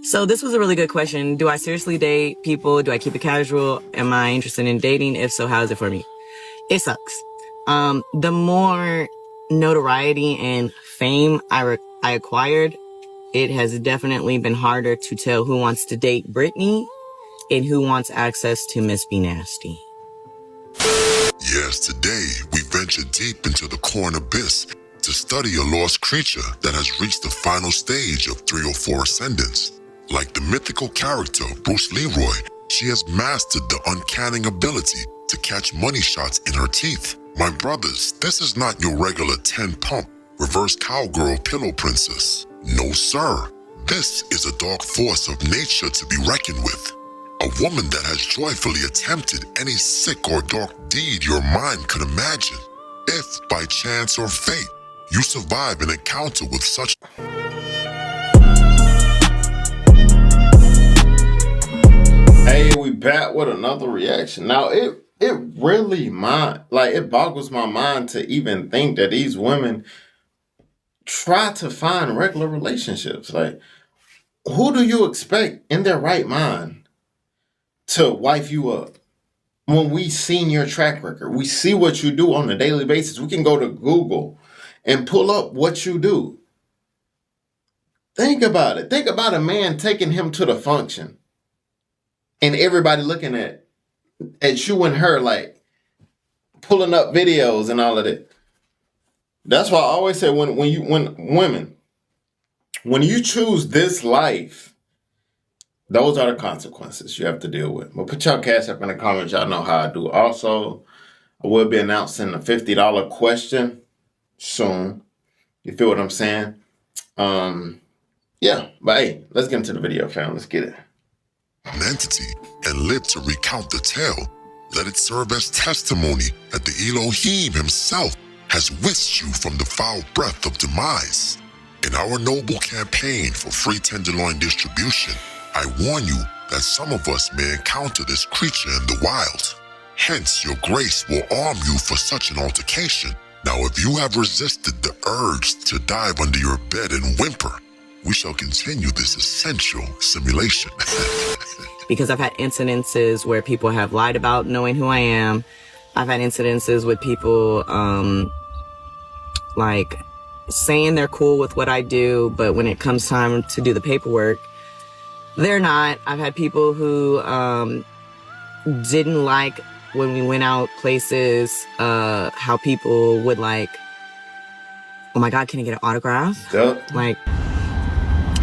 So this was a really good question. Do I seriously date people? Do I keep it casual? Am I interested in dating? If so, how is it for me? It sucks. The more notoriety and fame I acquired, it has definitely been harder to tell who wants to date Britney and who wants access to Miss B Nasty. Yes, today we venture deep into the corn abyss to study a lost creature that has reached the final stage of 304 ascendants. Like the mythical character Bruce Leroy, she has mastered the uncanny ability to catch money shots in her teeth. My brothers, this is not your regular 10-pump, reverse cowgirl pillow princess. No, sir. This is a dark force of nature to be reckoned with. A woman that has joyfully attempted any sick or dark deed your mind could imagine. If, by chance or fate, you survive an encounter with such... Hey, we back with another reaction. Now, it really it boggles my mind to even think that these women try to find regular relationships. Like, who do you expect in their right mind to wife you up? When we seen your track record, we see what you do on a daily basis. We can go to Google and pull up what you do. Think about it. Think about a man taking him to the function and everybody looking at you and her, like pulling up videos and all of that. That's why I always say when you choose this life, those are the consequences you have to deal with. But put y'all cash up in the comments. Y'all know how I do. Also, I will be announcing a $50 question soon. You feel what I'm saying? Yeah, but hey, let's get into the video, fam. Let's get it. An entity and live to recount the tale. Let it serve as testimony that the Elohim himself has whisked you from the foul breath of demise. In our noble campaign for free tenderloin distribution, I warn you that some of us may encounter this creature in the wild. Hence, your grace will arm you for such an altercation. Now, if you have resisted the urge to dive under your bed and whimper, we shall continue this essential simulation. Because I've had incidences where people have lied about knowing who I am. I've had incidences with people, like saying they're cool with what I do, but when it comes time to do the paperwork, they're not. I've had people who didn't like when we went out places, how people would like, oh my God, can I get an autograph? Yep. Like,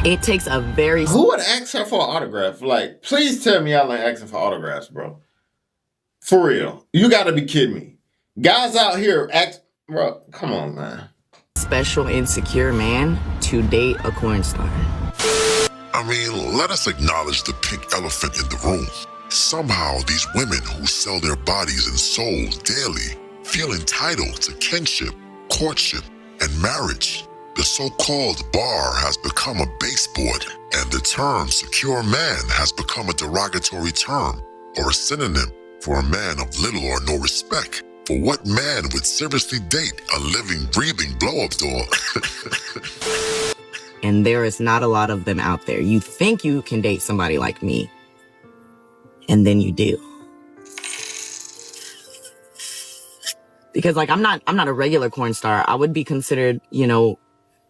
it takes a very... Who would ask her for an autograph? Like, please tell me y'all ain't asking for autographs, bro. For real. You gotta be kidding me. Guys out here ask... Bro, come on, man. Special insecure man to date a corn star. I mean, let us acknowledge the pink elephant in the room. Somehow, these women who sell their bodies and souls daily feel entitled to kinship, courtship, and marriage. The so-called bar has become a baseboard, and the term secure man has become a derogatory term or a synonym for a man of little or no respect. For what man would seriously date a living, breathing blow-up doll? And there is not a lot of them out there. You think you can date somebody like me, and then you do. Because like I'm not a regular corn star. I would be considered, you know,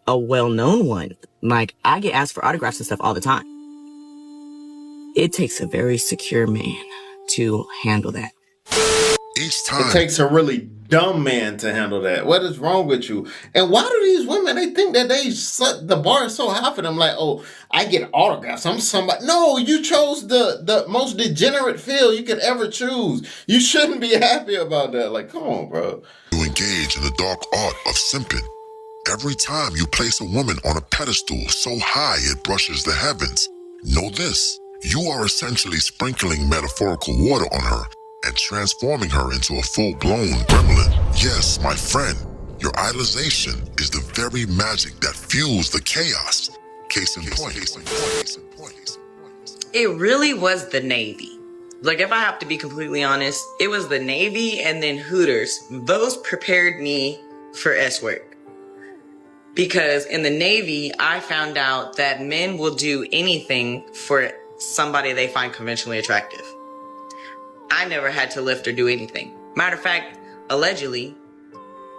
a well-known one. Like, I get asked for autographs and stuff all the time. It takes a very secure man to handle that. Each time. It takes a really dumb man to handle that. What is wrong with you? And why do these women, they think that the bar is so high for them? Like, oh, I get autographs. I'm somebody. No, you chose the most degenerate field you could ever choose. You shouldn't be happy about that. Like, come on, bro. You engage in the dark art of simping. Every time you place a woman on a pedestal so high it brushes the heavens, know this, you are essentially sprinkling metaphorical water on her and transforming her into a full-blown gremlin. Yes, my friend, your idolization is the very magic that fuels the chaos. Case in point. It really was the Navy. Like, if I have to be completely honest, it was the Navy and then Hooters. Those prepared me for S work. Because in the Navy, I found out that men will do anything for somebody they find conventionally attractive. I never had to lift or do anything. Matter of fact, allegedly,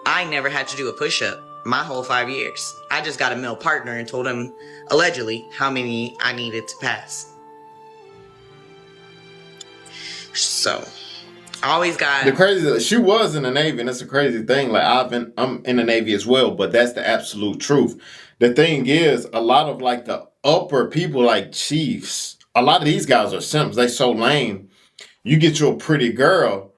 I never had to do a push-up my whole 5 years. I just got a male partner and told him, allegedly, how many I needed to pass. So, I always got... The crazy, she was in the Navy, and it's a crazy thing. Like, I'm in the Navy as well, but that's the absolute truth. The thing is, a lot of like the upper people, like chiefs, a lot of these guys are simps. They so lame. You get you a pretty girl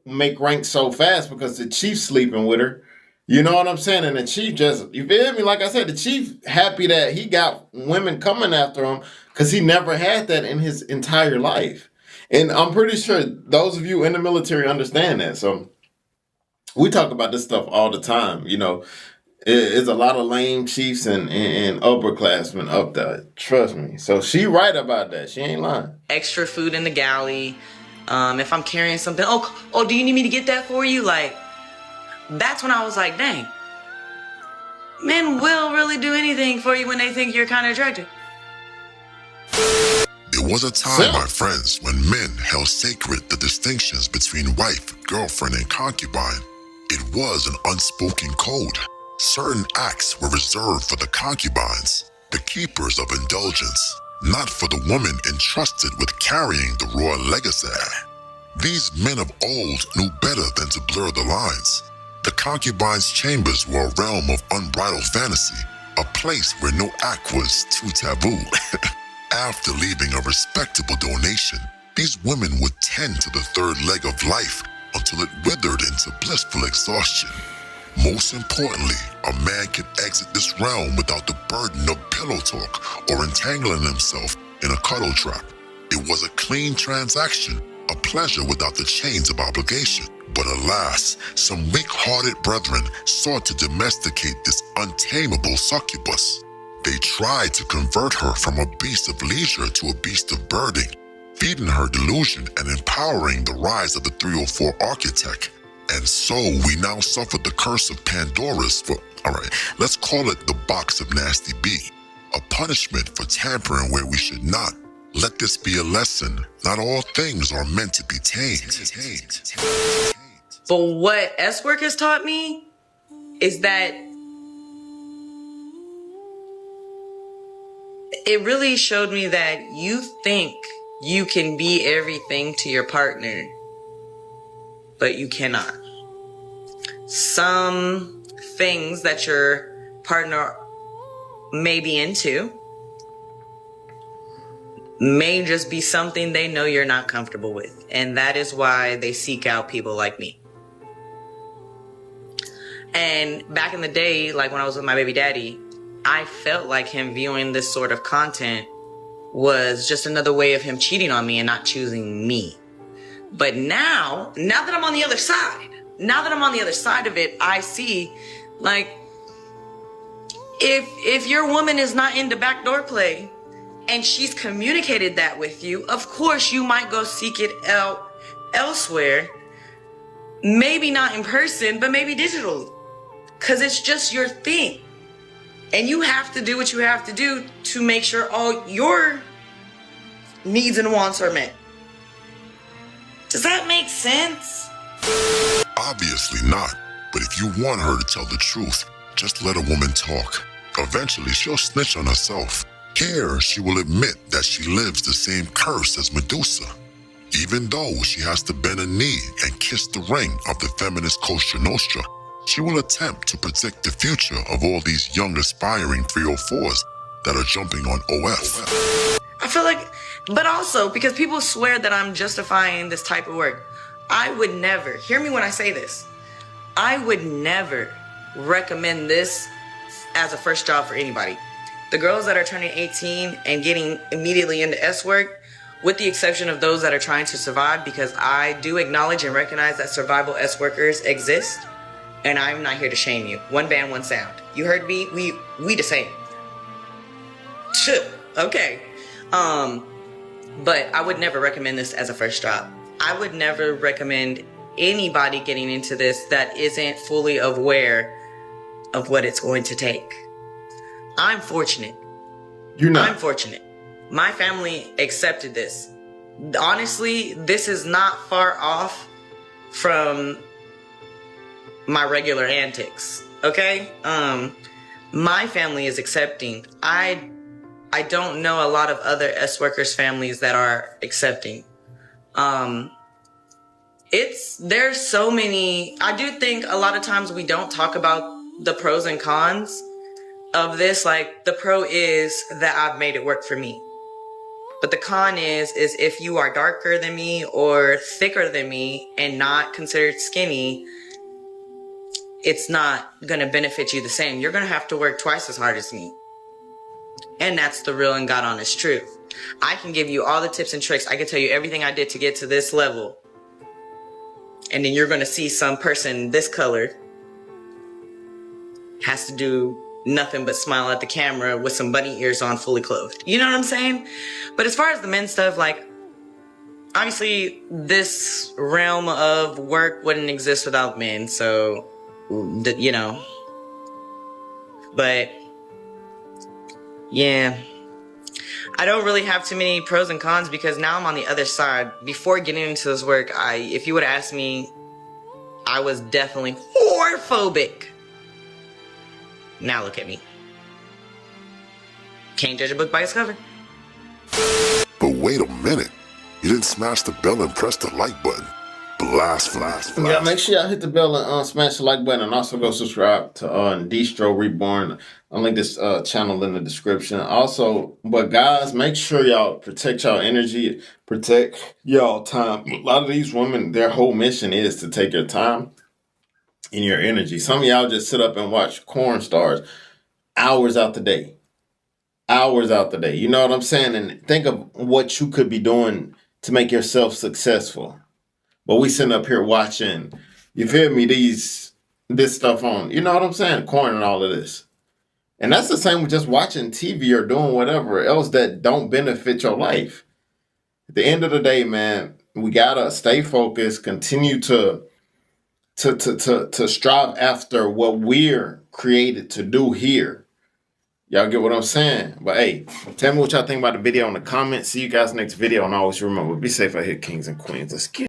make rank so fast because the chief sleeping with her. You know what I'm saying? And the chief just, you feel me? Like I said, the chief happy that he got women coming after him because he never had that in his entire life. And I'm pretty sure those of you in the military understand that. So we talk about this stuff all the time. You know, it's a lot of lame chiefs and upperclassmen up there. Trust me. So she right about that. She ain't lying. Extra food in the galley. If I'm carrying something, oh, do you need me to get that for you? Like, that's when I was like, dang. Men will really do anything for you when they think you're kind of attractive. There was a time, my friends, when men held sacred the distinctions between wife, girlfriend, and concubine. It was an unspoken code. Certain acts were reserved for the concubines, the keepers of indulgence, not for the woman entrusted with carrying the royal legacy. These men of old knew better than to blur the lines. The concubines' chambers were a realm of unbridled fantasy, a place where no act was too taboo. After leaving a respectable donation, these women would tend to the third leg of life until it withered into blissful exhaustion. Most importantly, a man could exit this realm without the burden of pillow talk or entangling himself in a cuddle trap. It was a clean transaction, a pleasure without the chains of obligation. But alas, some weak-hearted brethren sought to domesticate this untamable succubus. They tried to convert her from a beast of leisure to a beast of burden, feeding her delusion and empowering the rise of the 304 architect. And so we now suffer the curse of Pandora's for, let's call it the box of nasty B, a punishment for tampering where we should not. Let this be a lesson. Not all things are meant to be tamed. But what S-Work has taught me is that it really showed me that you think you can be everything to your partner, but you cannot. Some things that your partner may be into may just be something they know you're not comfortable with. And that is why they seek out people like me. And back in the day, like when I was with my baby daddy, I felt like him viewing this sort of content was just another way of him cheating on me and not choosing me. But now that I'm on the other side of it, I see, like, if your woman is not into backdoor play and she's communicated that with you, of course you might go seek it out elsewhere. Maybe not in person, but maybe digitally. Because it's just your thing. And you have to do what you have to do to make sure all your needs and wants are met. Does that make sense? Obviously not. But if you want her to tell the truth, just let a woman talk. Eventually, she'll snitch on herself. Here, she will admit that she lives the same curse as Medusa. Even though she has to bend a knee and kiss the ring of the feminist Cosa Nostra, she will attempt to predict the future of all these young aspiring 304s that are jumping on OF. I feel like, but also because people swear that I'm justifying this type of work. I would never, hear me when I say this, I would never recommend this as a first job for anybody. The girls that are turning 18 and getting immediately into S-work, with the exception of those that are trying to survive, because I do acknowledge and recognize that survival S-workers exist, and I'm not here to shame you. One band, one sound. You heard me? We the same. Okay. But I would never recommend this as a first job. I would never recommend anybody getting into this that isn't fully aware of what it's going to take. I'm fortunate. You're not. I'm fortunate. My family accepted this. Honestly, this is not far off from my regular antics. Okay? My family is accepting. I don't know a lot of other S workers families that are accepting. There's so many. I do think a lot of times we don't talk about the pros and cons of this. Like, the pro is that I've made it work for me. But the con is if you are darker than me or thicker than me and not considered skinny, it's not gonna benefit you the same. You're gonna have to work twice as hard as me. And that's the real and God honest truth. I can give you all the tips and tricks. I can tell you everything I did to get to this level. And then you're gonna see some person this color has to do nothing but smile at the camera with some bunny ears on, fully clothed. You know what I'm saying? But as far as the men stuff, like, obviously this realm of work wouldn't exist without men, so, you know. But yeah, I don't really have too many pros and cons because now I'm on the other side. Before getting into this work, if you would have asked me, I was definitely whorephobic. Now look at me. Can't judge a book by its cover. But wait a minute. You didn't smash the bell and press the like button. Blast. Yeah, make sure y'all hit the bell and smash the like button, and also go subscribe to Distro Reborn. I'll link this channel in the description. Also, but guys, make sure y'all protect y'all energy, protect y'all time. A lot of these women, their whole mission is to take your time and your energy. Some of y'all just sit up and watch porn stars hours out the day. Hours out the day. You know what I'm saying? And think of what you could be doing to make yourself successful. But we sitting up here watching, you feel me, this stuff on, you know what I'm saying? Corn and all of this. And that's the same with just watching TV or doing whatever else that don't benefit your life. At the end of the day, man, we gotta stay focused, continue to strive after what we're created to do here. Y'all get what I'm saying? But hey, tell me what y'all think about the video in the comments. See you guys next video. And always remember, be safe out here, kings and queens. Let's get it.